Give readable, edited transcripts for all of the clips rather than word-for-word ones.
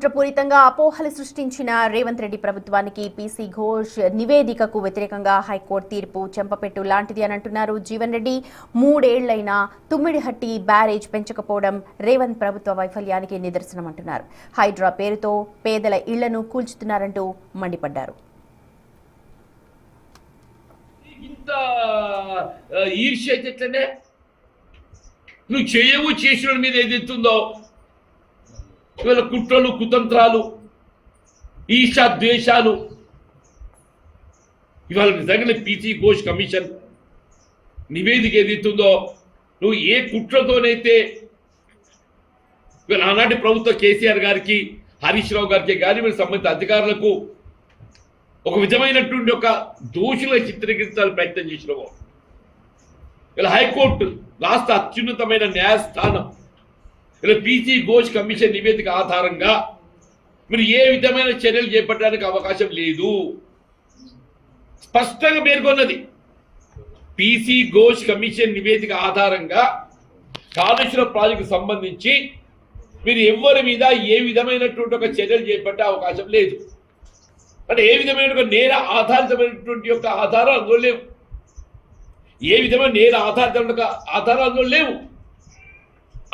కుట్రపూరితంగా అపోహలు సృష్టించిన రేవంత్ రెడ్డి ప్రభుత్వానికి పీసీ ఘోష్ నివేదికకు వ్యతిరేకంగా హైకోర్టు తీర్పు చెంపపెట్టు లాంటిది అని అంటున్నారు జీవన్ రెడ్డి. 3 ఏళ్లైనా తుమ్మిడిహట్టి బ్యారేజ్ పెంచకపోవడం రేవంత్ ప్రభుత్వ వైఫల్యానికి నిదర్శనం అంటున్నారు. హైడ్రా పేరుతో పేదల ఇళ్లను కూల్చుతున్నారంటూ మండిపడ్డారు. నువ్వు చేయవు చేసిన మీద ఏదైతుందో ఇవాళ కుట్రలు కుతంత్రాలు ఈషా ద్వేషాలు ఇవాళ నిజంగానే పీసీ ఘోష్ కమిషన్ నివేదిక ఏదైతుందో నువ్వు ఏ కుట్రతోనైతే ఇవాళ ఆనాటి ప్రభుత్వ కేసీఆర్ గారికి హరీష్ రావు గారికి కానీ మీరు సంబంధిత అధికారులకు ఒక విధమైనటువంటి ఒక దోషులుగా చిత్రీకరించాలని ప్రయత్నం చేసినావు. ఇలా హైకోర్టు రాష్ట్ర అత్యున్నతమైన న్యాయస్థానం ఇలా పీసీ ఘోష్ కమిషన్ నివేదిక ఆధారంగా మీరు ఏ విధమైన చర్యలు చేపట్టడానికి అవకాశం లేదు స్పష్టంగా పేర్కొన్నది. పీసీ ఘోష్ కమిషన్ నివేదిక ఆధారంగా కాళేశ్వరం ప్రాజెక్టు సంబంధించి మీరు ఎవరి మీద ఏ విధమైనటువంటి ఒక చర్యలు చేపట్టే అవకాశం లేదు. అంటే ఏ విధమైన నేర ఆధారితమైనటువంటి యొక్క ఆధారాలు అందులో లేవు. ఏ విధమైన నేర ఆధారిత ఆధారాలు అందులో లేవు.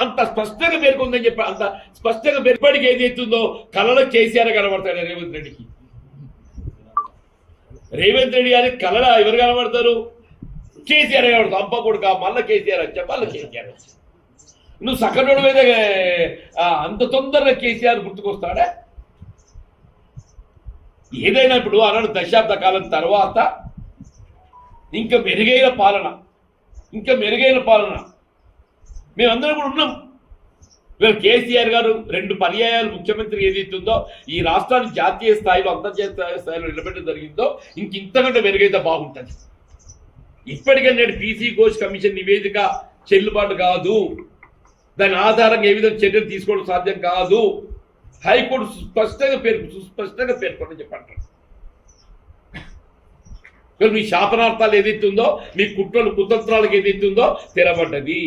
అంత స్పష్టంగా పేర్కొందని చెప్పి అంత స్పష్టంగా పేర్పడికి ఏదైతుందో కళలో కేసీఆర్ కనబడతాడు రేవంత్ రెడ్డికి. రేవంత్ రెడ్డి గారి కళలో ఎవరు కనబడతారు? కేసీఆర్ కనబడతారు. అంప కొడుక మళ్ళీ కేసీఆర్ వచ్చా మళ్ళీ కేసీఆర్ వచ్చా. నువ్వు సకనుడు మీద అంత తొందరగా కేసీఆర్ గుర్తుకొస్తాడా? ఏదైనా ఇప్పుడు అన్నాడు దశాబ్ద కాలం తర్వాత ఇంకా మెరుగైన పాలన మేమందరం కూడా ఉన్నాం. వీళ్ళు కేసీఆర్ గారు 2 పర్యాయాలు ముఖ్యమంత్రి ఏదైతుందో ఈ రాష్ట్రాన్ని జాతీయ స్థాయిలో అంతర్జాతీయ స్థాయిలో నిలబెట్టడం జరిగిందో ఇంతకంటే మెరుగైతే బాగుంటుంది. ఇప్పటికే నేడు పీసీ ఘోష్ కమిషన్ నివేదిక చెల్లుబాటు కాదు. దాని ఆధారంగా ఏ విధంగా చర్యలు తీసుకోవడం సాధ్యం కాదు. హైకోర్టు సుస్పష్టంగా పేర్కొని చెప్పంటారు. మీ శాపనార్థాలు ఏదైతుందో మీ కుట్రలు కుతంత్రాలకు ఏదైతుందో తెరబడ్డది.